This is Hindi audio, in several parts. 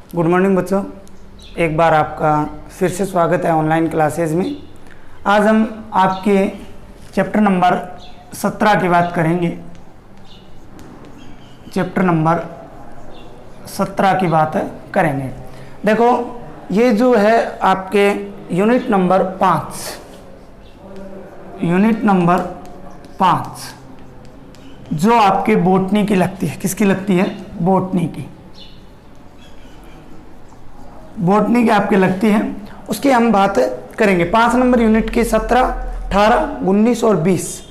गुड मॉर्निंग बच्चों, एक बार आपका फिर से स्वागत है ऑनलाइन क्लासेस में। आज हम आपके चैप्टर नंबर 17 की बात करेंगे। चैप्टर नंबर 17 की बात करेंगे। देखो, ये जो है आपके यूनिट नंबर 5 जो आपके बॉटनी की लगती है। किसकी लगती है? बॉटनी की आपके लगती है, उसकी हम बात करेंगे। 5 नंबर यूनिट के 17, 18, 19 और 20,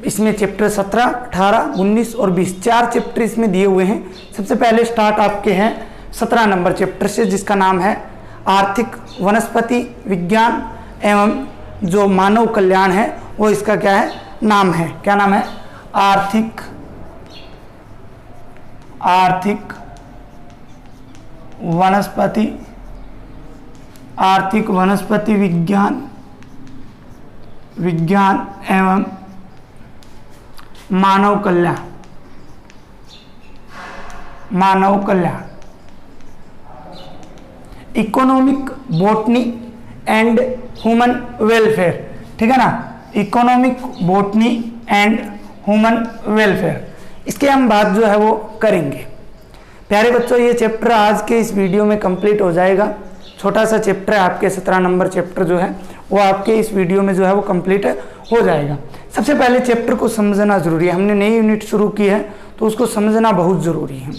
इसमें चैप्टर 17, 18, 19 और 20 4 चैप्टर इसमें दिए हुए हैं। सबसे पहले स्टार्ट आपके हैं 17 नंबर चैप्टर से, जिसका नाम है आर्थिक वनस्पति विज्ञान एवं जो मानव कल्याण है वो इसका क्या है? नाम है। क्या नाम है? आर्थिक वनस्पति विज्ञान एवं मानव कल्याण। Economic botany and human welfare. ठीक है ना? Economic botany and human welfare, इसके हम बात जो है वो करेंगे। प्यारे बच्चों, ये चैप्टर आज के इस वीडियो में कंप्लीट हो जाएगा। छोटा सा चैप्टर है आपके 17 नंबर चैप्टर जो है वो आपके इस वीडियो में जो है वो कंप्लीट हो जाएगा। सबसे पहले चैप्टर को समझना जरूरी है। हमने नई यूनिट शुरू की है तो उसको समझना बहुत ज़रूरी है।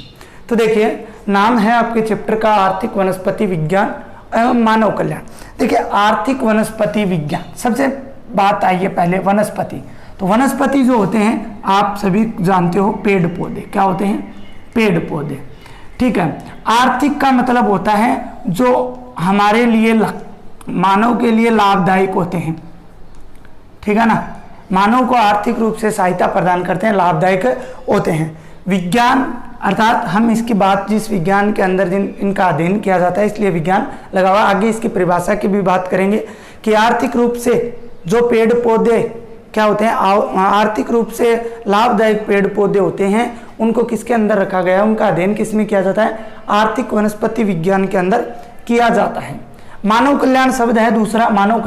तो देखिए, नाम है आपके चैप्टर का आर्थिक वनस्पति विज्ञान एवं मानव कल्याण। देखिए, आर्थिक वनस्पति विज्ञान, सबसे बात आई है पहले वनस्पति। तो वनस्पति जो होते हैं आप सभी जानते हो, पेड़ पौधे। क्या होते हैं? पेड़ पौधे। ठीक है। आर्थिक का मतलब होता है जो हमारे लिए मानव के लिए लाभदायक होते हैं। ठीक है ना? मानव को आर्थिक रूप से सहायता प्रदान करते हैं, लाभदायक होते हैं। विज्ञान अर्थात हम इसकी बात, जिस विज्ञान के अंदर इनका अध्ययन किया जाता है, इसलिए विज्ञान लगा हुआ। आगे इसकी परिभाषा की भी बात करेंगे कि आर्थिक रूप से जो पेड़ पौधे क्या होते हैं, आर्थिक रूप से लाभदायक पेड़ पौधे होते हैं, उनको किसके अंदर रखा गया है, उनका अध्ययन किसमें किया जाता है? आर्थिक वनस्पति विज्ञान के अंदर किया जाता है। मानव कल्याण शब्द है दूसरा, मानव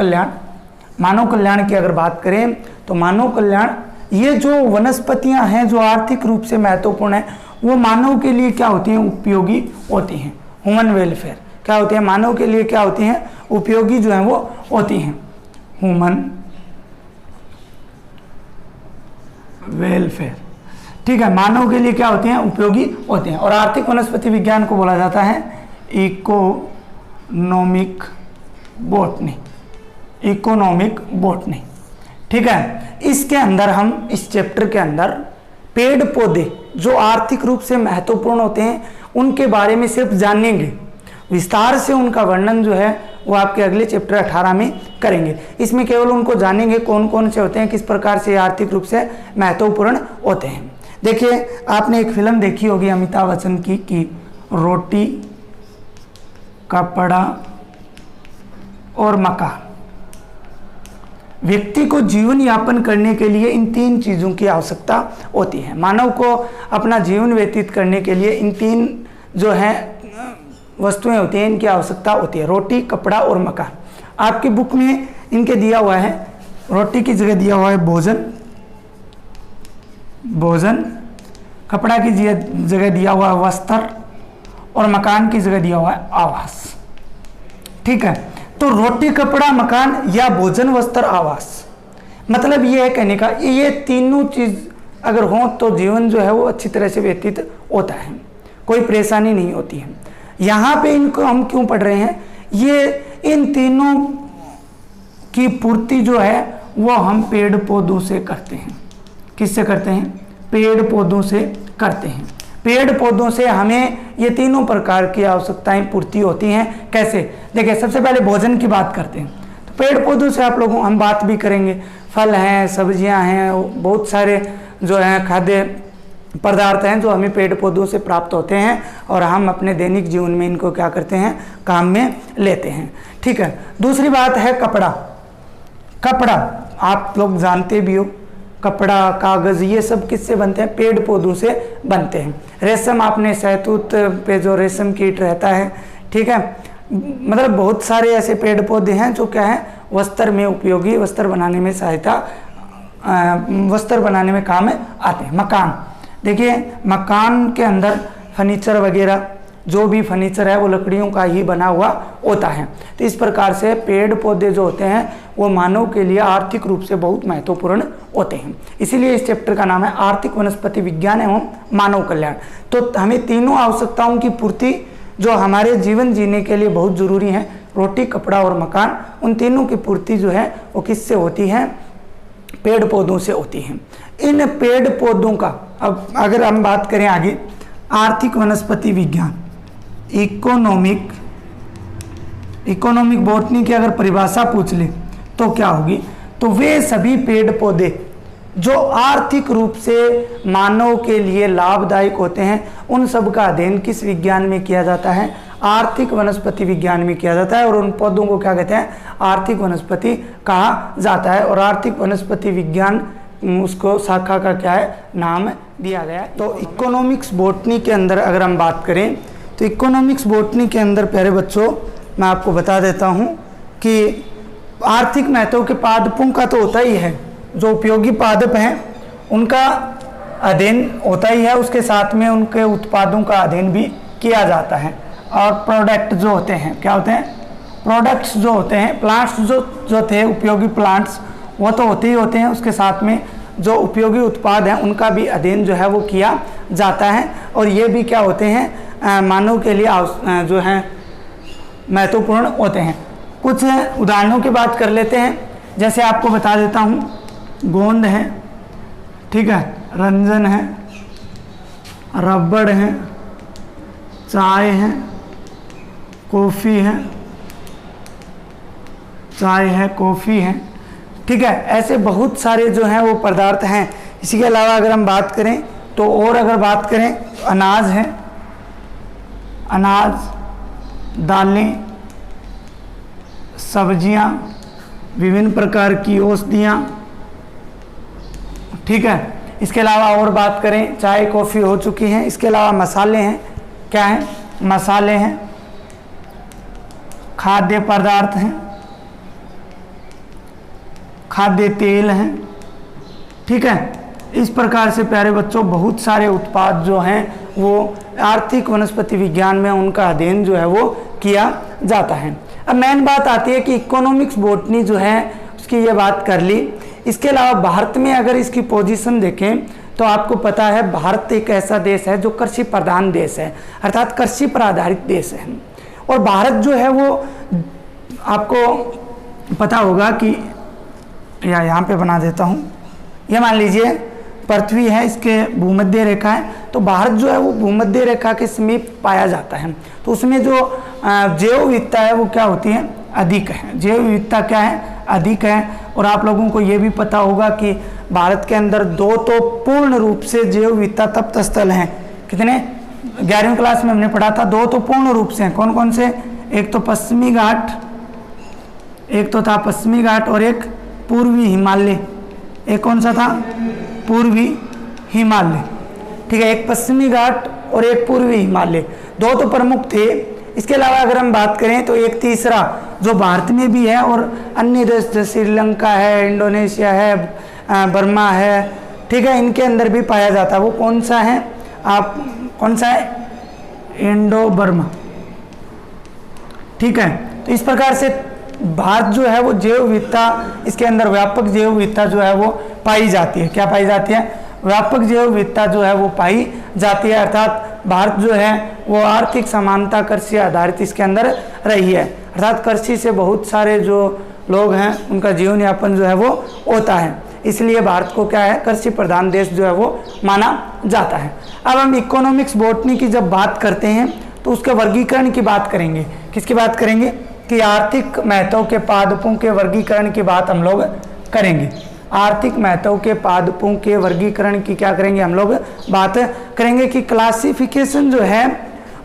कल्याण की अगर बात करें तो मानव कल्याण, ये जो वनस्पतियां हैं जो आर्थिक रूप से महत्वपूर्ण है, वो मानव के लिए क्या होती हैं? उपयोगी होती हैं। ह्यूमन वेलफेयर क्या होते हैं? मानव के लिए क्या होती हैं? उपयोगी जो है वो होती हैं। Human welfare. ठीक है, मानव के लिए क्या होती हैं? उपयोगी होते हैं। और आर्थिक वनस्पति विज्ञान को बोला जाता है इकोनॉमिक बॉटनी। ठीक है। इसके अंदर हम इस चैप्टर के अंदर पेड़ पौधे जो आर्थिक रूप से महत्वपूर्ण होते हैं उनके बारे में सिर्फ जानेंगे। विस्तार से उनका वर्णन जो है वो आपके अगले चैप्टर 18 में करेंगे। इसमें केवल उनको जानेंगे कौन कौन से होते हैं, किस प्रकार से आर्थिक रूप से महत्वपूर्ण होते हैं। देखिए, आपने एक फिल्म देखी होगी अमिताभ बच्चन की कि रोटी, कपड़ा और मकान। व्यक्ति को जीवन यापन करने के लिए इन 3 चीज़ों की आवश्यकता होती है। मानव को अपना जीवन व्यतीत करने के लिए इन 3 जो है वस्तुएं होती हैं, इनकी आवश्यकता होती है। रोटी, कपड़ा और मकान। आपकी बुक में इनके दिया हुआ है, रोटी की जगह दिया हुआ है भोजन, कपड़ा की जगह दिया हुआ है वस्त्र और मकान की जगह दिया हुआ है आवास। ठीक है। तो रोटी, कपड़ा, मकान या भोजन, वस्त्र, आवास, मतलब ये है कहने का, ये तीनों चीज अगर हो तो जीवन जो है वो अच्छी तरह से व्यतीत होता है, कोई परेशानी नहीं होती है। यहाँ पे इनको हम क्यों पढ़ रहे हैं? ये इन तीनों की पूर्ति जो है वो हम पेड़ पौधों से करते हैं। किससे करते हैं? पेड़ पौधों से करते हैं। पेड़ पौधों से हमें ये तीनों प्रकार की आवश्यकताएं पूर्ति होती हैं। कैसे? देखिए, सबसे पहले भोजन की बात करते हैं तो पेड़ पौधों से आप लोगों हम बात भी करेंगे। फल हैं, सब्जियां हैं, बहुत सारे जो हैं खाद्य पदार्थ हैं जो हमें पेड़ पौधों से प्राप्त होते हैं और हम अपने दैनिक जीवन में इनको क्या करते हैं? काम में लेते हैं। ठीक है। दूसरी बात है कपड़ा। आप लोग जानते भी हो कपड़ा, कागज़, ये सब किससे बनते हैं? पेड़ पौधों से बनते हैं। रेशम, आपने शहतूत पे जो रेशम कीट रहता है, ठीक है, मतलब बहुत सारे ऐसे पेड़ पौधे हैं जो क्या है, वस्त्र में उपयोगी, वस्त्र बनाने में सहायता, वस्त्र बनाने में काम आते हैं। मकान, देखिए मकान के अंदर फर्नीचर वगैरह, जो भी फर्नीचर है वो लकड़ियों का ही बना हुआ होता है। तो इस प्रकार से पेड़ पौधे जो होते हैं वो मानव के लिए आर्थिक रूप से बहुत महत्वपूर्ण होते हैं। इसीलिए इस चैप्टर का नाम है आर्थिक वनस्पति विज्ञान एवं मानव कल्याण। तो हमें तीनों आवश्यकताओं की पूर्ति जो हमारे जीवन जीने के लिए बहुत ज़रूरी है, रोटी, कपड़ा और मकान, उन तीनों की पूर्ति जो है वो किससे होती है? पेड़ पौधों से होती है। इन पेड़ पौधों का अब अगर हम बात करें आगे, आर्थिक वनस्पति विज्ञान, इकोनॉमिक बॉटनी की अगर परिभाषा पूछ ले तो क्या होगी? तो वे सभी पेड़ पौधे जो आर्थिक रूप से मानव के लिए लाभदायक होते हैं, उन सब का अध्ययन किस विज्ञान में किया जाता है? आर्थिक वनस्पति विज्ञान में किया जाता है। और उन पौधों को क्या कहते हैं? आर्थिक वनस्पति कहा जाता है। और आर्थिक वनस्पति विज्ञान उसको शाखा का क्या है? नाम दिया गया है। तो इकोनॉमिक्स बॉटनी के अंदर अगर हम बात करें तो इकोनॉमिक्स बॉटनी के अंदर प्यारे बच्चों मैं आपको बता देता हूँ कि आर्थिक महत्व के पादपों का तो होता ही है, जो उपयोगी पादप हैं उनका अध्ययन होता ही है, उसके साथ में उनके उत्पादों का अध्ययन भी किया जाता है। और प्रोडक्ट जो होते हैं, क्या होते हैं? प्रोडक्ट्स जो होते हैं, प्लांट्स जो थे उपयोगी प्लांट्स, वो तो होते ही होते हैं, उसके साथ में जो उपयोगी उत्पाद हैं उनका भी अध्ययन जो है वो किया जाता है। और ये भी क्या होते हैं? मानव के लिए जो है महत्वपूर्ण होते हैं। कुछ उदाहरणों की बात कर लेते हैं, जैसे आपको बता देता हूँ, गोंद है, ठीक है, रंजन है, रबड़ है, चाय है, कॉफ़ी है, चाय है, कॉफ़ी है, ठीक है। ऐसे बहुत सारे जो हैं वो पदार्थ हैं। इसी के अलावा अगर हम बात करें तो और अगर बात करें तो अनाज है, अनाज, दालें, सब्जियां, विभिन्न प्रकार की औषधियाँ, ठीक है। इसके अलावा और बात करें, चाय कॉफ़ी हो चुकी हैं, इसके अलावा मसाले हैं, क्या हैं? मसाले हैं, खाद्य पदार्थ हैं, खाद्य तेल हैं, ठीक है। इस प्रकार से प्यारे बच्चों बहुत सारे उत्पाद जो हैं वो आर्थिक वनस्पति विज्ञान में उनका अध्ययन जो है वो किया जाता है। अब मेन बात आती है कि इकोनॉमिक्स बॉटनी जो है उसकी ये बात कर ली। इसके अलावा भारत में अगर इसकी पोजीशन देखें तो आपको पता है भारत एक ऐसा देश है जो कृषि प्रधान देश है, अर्थात कृषि पर आधारित देश है। और भारत जो है वो आपको पता होगा कि या यहाँ पे बना देता हूँ, ये मान लीजिए पृथ्वी है, इसके भूमध्य रेखा है, तो भारत जो है वो भूमध्य रेखा के समीप पाया जाता है। तो उसमें जो जैव विविधता है वो क्या होती है? अधिक है। जैव विविधता क्या है? अधिक है। और आप लोगों को ये भी पता होगा कि भारत के अंदर 2 तो पूर्ण रूप से जैव विविधता तप्त स्थल हैं। कितने? 11वीं क्लास में हमने पढ़ा था, 2 तो पूर्ण रूप से हैं। कौन कौन से? एक तो पश्चिमी घाट, एक तो था पश्चिमी घाट और एक पूर्वी हिमालय। एक कौन सा था? पूर्वी हिमालय, ठीक है। एक पश्चिमी घाट और एक पूर्वी हिमालय, 2 तो प्रमुख थे। इसके अलावा अगर हम बात करें तो एक तीसरा जो भारत में भी है और अन्य देश जैसे श्रीलंका है, इंडोनेशिया है, बर्मा है, ठीक है, इनके अंदर भी पाया जाता है। वो कौन सा है? आप कौन सा है? इंडो बर्मा, ठीक है। तो इस प्रकार से भारत जो है वो जैव विविधता, इसके अंदर व्यापक जैव विविधता जो है वो पाई जाती है। क्या पाई जाती है? व्यापक जैव विविधता जो है वो पाई जाती है। अर्थात भारत जो है वो आर्थिक समानता कृषि आधारित इसके अंदर रही है। अर्थात कृषि से बहुत सारे जो लोग हैं उनका जीवन यापन जो है वो होता है, इसलिए भारत को क्या है? कृषि प्रधान देश जो है वो माना जाता है। अब हम इकोनॉमिक्स बॉटनी की जब बात करते हैं तो उसके वर्गीकरण की बात करेंगे। किसकी बात करेंगे? कि आर्थिक महत्व के पादपों के वर्गीकरण की बात हम लोग करेंगे। आर्थिक महत्व के पादपों के वर्गीकरण की क्या करेंगे? हम लोग बात करेंगे कि क्लासिफिकेशन जो है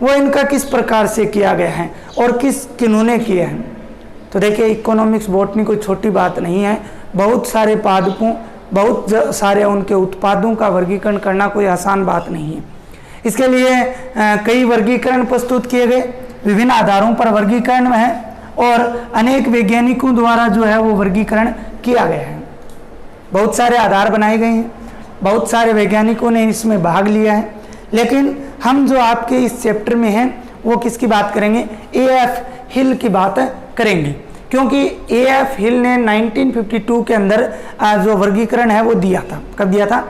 वो इनका किस प्रकार से किया गया है और किन्होंने किया है। तो देखिए इकोनॉमिक्स बॉटनी कोई छोटी बात नहीं है। बहुत सारे पादपों बहुत सारे उनके उत्पादों का वर्गीकरण करना कोई आसान बात नहीं है। इसके लिए कई वर्गीकरण प्रस्तुत किए गए, विभिन्न आधारों पर वर्गीकरण है और अनेक वैज्ञानिकों द्वारा जो है वो वर्गीकरण किया गया है। बहुत सारे आधार बनाए गए हैं, बहुत सारे वैज्ञानिकों ने इसमें भाग लिया है। लेकिन हम जो आपके इस चैप्टर में हैं वो किसकी बात करेंगे? A.F. हिल की बात करेंगे, क्योंकि A.F. हिल ने 1952 के अंदर जो वर्गीकरण है वो दिया था। कब दिया था?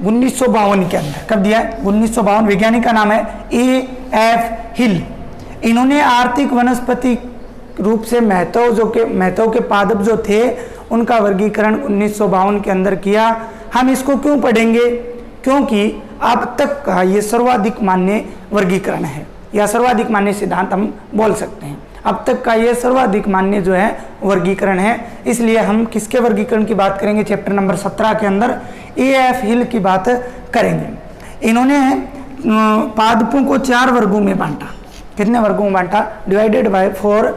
1952 के अंदर। कब दिया? 1952। वैज्ञानिक का नाम है A.F. हिल। इन्होंने आर्थिक वनस्पति रूप से महत्व के पादप जो थे उनका वर्गीकरण 1952 के अंदर किया। हम इसको क्यों पढ़ेंगे? क्योंकि अब तक का ये सर्वाधिक मान्य वर्गीकरण है, या सर्वाधिक मान्य सिद्धांत हम बोल सकते हैं। अब तक का ये सर्वाधिक मान्य जो है वर्गीकरण है, इसलिए हम किसके वर्गीकरण की बात करेंगे? चैप्टर नंबर 17 के अंदर A.F. हिल की बात करेंगे। इन्होंने पादपों को 4 वर्गों में बांटा। कितने वर्गों में बांटा? डिवाइडेड बाय 4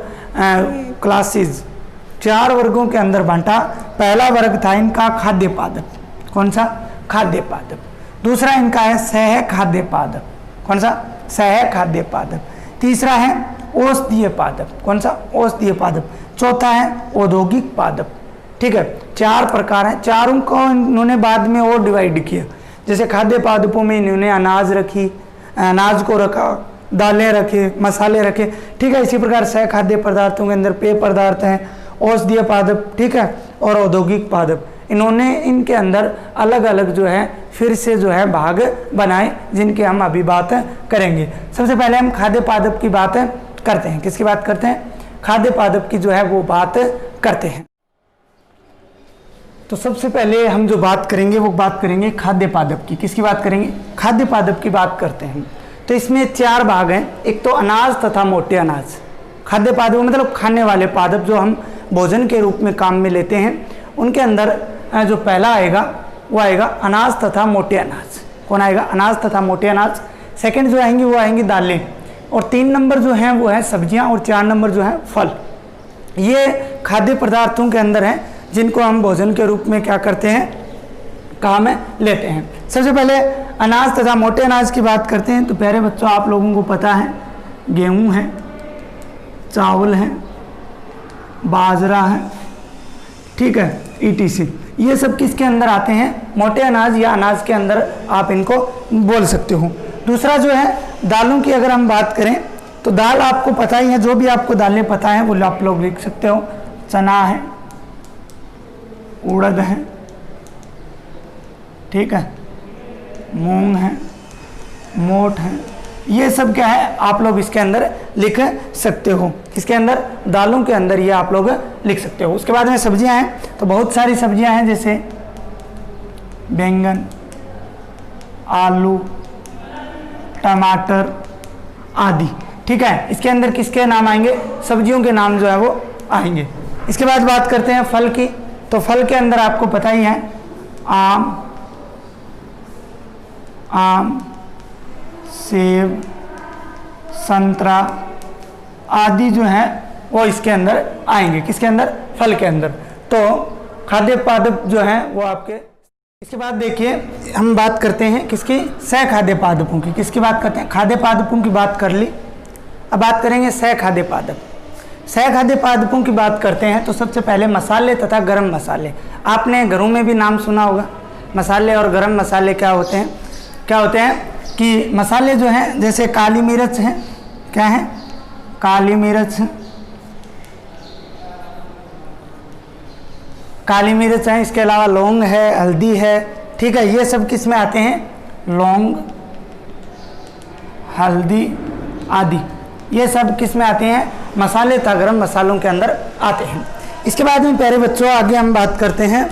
क्लासेस, 4 वर्गों के अंदर बांटा। पहला वर्ग था इनका खाद्य पादप। कौन सा? खाद्य पादप। दूसरा इनका है सह खाद्य पादप। कौन सा? सह खाद्य पादप। तीसरा है औषधीय पादप। कौन सा? औषधीय पादप। चौथा है औद्योगिक पादप। ठीक है, 4 प्रकार हैं। चारों को इन्होंने बाद में और डिवाइड किया। जैसे खाद्य पादपों में इन्होंने अनाज रखी, अनाज को रखा, दालें रखे, मसाले रखे। ठीक है, इसी प्रकार सह खाद्य पदार्थों के अंदर पेय पदार्थ हैं, औषधीय पादप, ठीक है, और औद्योगिक पादप। इन्होंने इनके अंदर अलग अलग जो है फिर से जो है भाग बनाए, जिनके हम अभी बात करेंगे। सबसे पहले हम खाद्य पादप की बात करते हैं। किसकी बात करते हैं? खाद्य पादप की जो है वो बात करते हैं। तो सबसे पहले हम जो बात करेंगे वो बात करेंगे खाद्य पादप की। किसकी बात करेंगे? खाद्य पादप की बात करते हैं। तो इसमें 4 भाग हैं। एक तो अनाज तथा मोटे अनाज। खाद्य पादप मतलब खाने वाले पादप जो हम भोजन के रूप में काम में लेते हैं, उनके अंदर जो पहला आएगा वो आएगा अनाज तथा मोटे अनाज। कौन आएगा? अनाज तथा मोटे अनाज। सेकंड जो आएंगी वो आएंगी दालें, और 3 नंबर जो हैं वो है सब्जियां, और 4 नंबर जो है फल। ये खाद्य पदार्थों के अंदर हैं जिनको हम भोजन के रूप में क्या करते हैं? काम में लेते हैं। सबसे पहले अनाज तथा मोटे अनाज की बात करते हैं। तो प्यारे बच्चों, आप लोगों को पता है गेहूँ है, चावल है, बाजरा है, ठीक है, ETC। ये सब किसके अंदर आते हैं? मोटे अनाज या अनाज के अंदर आप इनको बोल सकते हो। दूसरा जो है दालों की अगर हम बात करें तो दाल आपको पता ही है, जो भी आपको दालें पता है वो आप लोग लिख सकते हो। चना है, उड़द है, ठीक है, मूंग है, मोठ है, ये सब क्या है आप लोग इसके अंदर लिख सकते हो। इसके अंदर दालों के अंदर ये आप लोग लिख सकते हो। उसके बाद में सब्जियां हैं, तो बहुत सारी सब्जियां हैं, जैसे बैंगन, आलू, टमाटर आदि। ठीक है, इसके अंदर किसके नाम आएंगे? सब्जियों के नाम जो है वो आएंगे। इसके बाद बात करते हैं फल की। तो फल के अंदर आपको पता ही है आम, सेब, संतरा आदि जो है वो इसके अंदर आएंगे। किसके अंदर? फल के अंदर। तो खाद्य पादप जो है वो आपके। इसके बाद देखिए हम बात करते हैं किसकी? सह खाद्य पादपों की। किसकी बात करते हैं? खाद्य पादपों की बात कर ली। अब बात करेंगे सह खाद्य पादप। सह खाद्य पादपों की बात करते हैं तो सबसे पहले मसाले तथा गरम मसाले। आपने घरों में भी नाम सुना होगा। मसाले और गरम मसाले क्या होते हैं? क्या होते हैं कि मसाले जो हैं, जैसे काली मिर्च है, क्या है? काली मिर्च, काली मिर्च है। इसके अलावा लौंग है, हल्दी है, ठीक है, ये सब किस में आते हैं? लौंग, हल्दी आदि ये सब किस में आते हैं? मसाले तथा गरम मसालों के अंदर आते हैं। इसके बाद में प्यारे बच्चों आगे हम बात करते हैं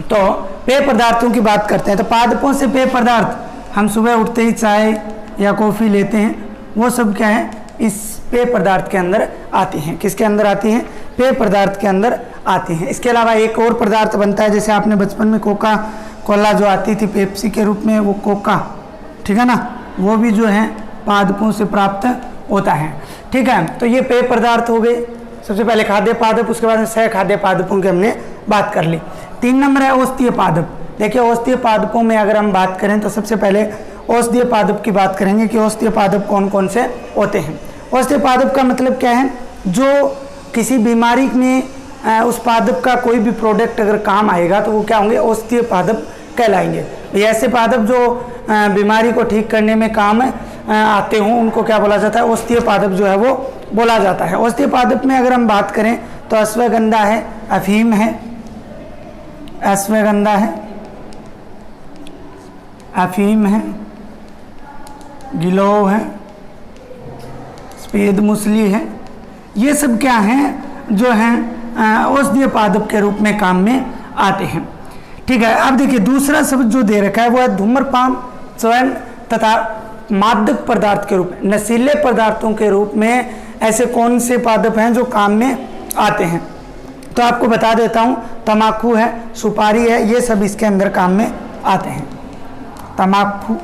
तो पेय पदार्थों की बात करते हैं। तो पादपों से पेय पदार्थ, हम सुबह उठते ही चाय या कॉफ़ी लेते हैं, वो सब क्या है? इस पेय पदार्थ के अंदर आती हैं। किसके अंदर आती हैं? पेय पदार्थ के अंदर आती हैं। इसके अलावा एक और पदार्थ बनता है, जैसे आपने बचपन में कोका कोला जो आती थी पेप्सी के रूप में, वो कोका, ठीक है ना, वो भी जो है पादपों से प्राप्त होता है। ठीक है, तो ये पेय पदार्थ हो गए। सबसे पहले खाद्य पादप, उसके बाद सह खाद्य पादपों की हमने बात कर ली। 3 नंबर है औषधीय पादप। देखिए औषधीय पादपों में अगर हम बात करें तो सबसे पहले औषधीय पादप की बात करेंगे कि औषधीय पादप कौन कौन से होते हैं। औषधीय पादप का मतलब क्या है, जो किसी बीमारी में उस पादप का कोई भी प्रोडक्ट अगर काम आएगा तो वो क्या होंगे, औषधीय पादप कहलाएंगे। ऐसे पादप जो बीमारी को ठीक करने में काम आते हों उनको क्या बोला जाता है, औषधीय पादप जो है वो बोला जाता है। औषधीय पादप में अगर हम बात करें तो अश्वगंधा है, अफीम है, अश्वगंधा है, अफीम है, गिलोय है, सफेद मूसली है, ये सब क्या हैं जो हैं औषधीय पादप के रूप में काम में आते हैं। ठीक है, अब देखिए दूसरा शब्द जो दे रखा है वो है धूम्रपान, च्यवन तथा मादक पदार्थ के रूप में, नशीले पदार्थों के रूप में ऐसे कौन से पादप हैं जो काम में आते हैं। तो आपको बता देता हूँ, तम्बाकू है, सुपारी है, ये सब इसके अंदर काम में आते हैं। तम्बाकू,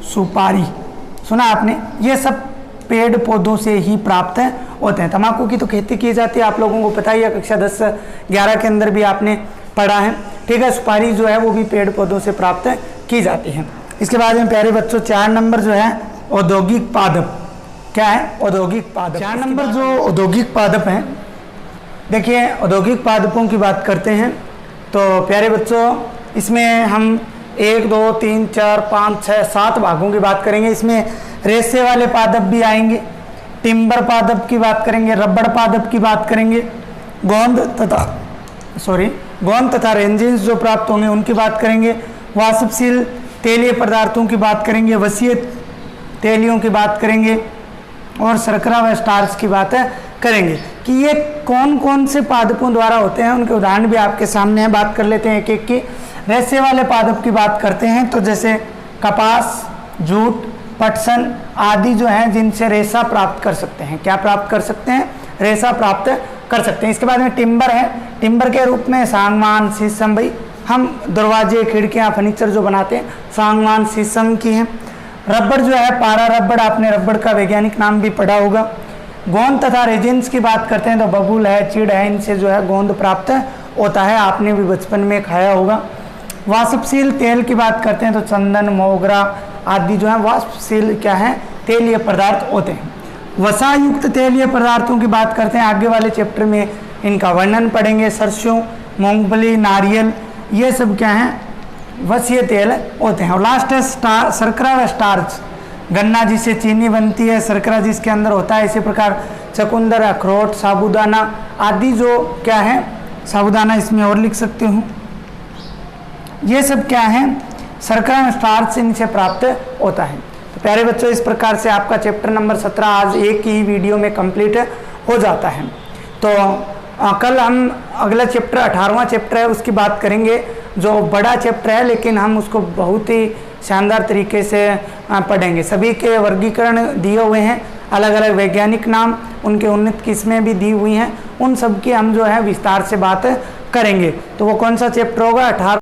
सुपारी, सुना आपने, ये सब पेड़ पौधों से ही प्राप्त होते हैं। तम्बाकू की तो खेती की जाती है, आप लोगों को पता ही है, कक्षा 10-11 के अंदर भी आपने पढ़ा है। ठीक है, सुपारी जो है वो भी पेड़ पौधों से प्राप्त की जाती है। इसके बाद में प्यारे बच्चों 4 नंबर जो है औद्योगिक पादप। क्या है, औद्योगिक पादप। 4 नंबर जो औद्योगिक पादप हैं, देखिए औद्योगिक पादपों की बात करते हैं तो प्यारे बच्चों इसमें हम 1 2 3 4 5 6 7 भागों की बात करेंगे। इसमें रेशे वाले पादप भी आएंगे, टिम्बर पादप की बात करेंगे, रबड़ पादप की बात करेंगे, गोंद तथा रेंजिन्स जो प्राप्त होंगे उनकी बात करेंगे, वाष्पशील तेलीय पदार्थों की बात करेंगे, वसीय तेलियों की बात करेंगे और शर्करा व स्टार्च की बात करेंगे कि ये कौन कौन से पादपों द्वारा होते हैं। उनके उदाहरण भी आपके सामने है, बात कर लेते हैं एक एक की। रेशे वाले पादप की बात करते हैं तो जैसे कपास, जूट, पटसन आदि जो हैं जिनसे रेशा प्राप्त कर सकते हैं। क्या प्राप्त कर सकते हैं, रेशा प्राप्त कर सकते हैं। इसके बाद में टिम्बर है, टिम्बर के रूप में सागवान, शीशम, भाई हम दरवाजे, खिड़कियां, फर्नीचर जो बनाते हैं सागवान, शीशम की हैं। रबड़ जो है, पारा रबड़, आपने रबड़ का वैज्ञानिक नाम भी पढ़ा होगा। गोंद तथा रेजिन्स की बात करते हैं तो बबूल है, चीड़ है, इनसे जो है गोंद प्राप्त होता है, आपने भी बचपन में खाया होगा। वाष्पशील तेल की बात करते हैं तो चंदन, मोगरा आदि जो है वाष्पशील क्या है, तेलीय पदार्थ होते हैं। वसायुक्त तेलीय पदार्थों की बात करते हैं, आगे वाले चैप्टर में इनका वर्णन पढ़ेंगे। सरसों, मूंगफली, नारियल, ये सब क्या है, वसीय तेल होते हैं। और लास्ट है शर्करा व स्टार्च, गन्ना जिससे चीनी बनती है, शर्करा जिसके अंदर होता है। इसी प्रकार चकुंदर, अखरोट, साबूदाना आदि जो क्या है, साबूदाना इसमें और लिख सकते हूँ, ये सब क्या है, शर्करा व स्टार्च इनसे प्राप्त होता है। तो प्यारे बच्चों इस प्रकार से आपका चैप्टर नंबर 17 आज एक ही वीडियो में कंप्लीट हो जाता है। तो कल हम अगला चैप्टर 18वां चैप्टर है उसकी बात करेंगे, जो बड़ा चैप्टर है लेकिन हम उसको बहुत ही शानदार तरीके से पढ़ेंगे। सभी के वर्गीकरण दिए हुए हैं, अलग अलग वैज्ञानिक नाम, उनके उन्नत किस्में भी दी हुई हैं, उन सब की हम जो है विस्तार से बात करेंगे। तो वो कौन सा चैप्टर होगा, 18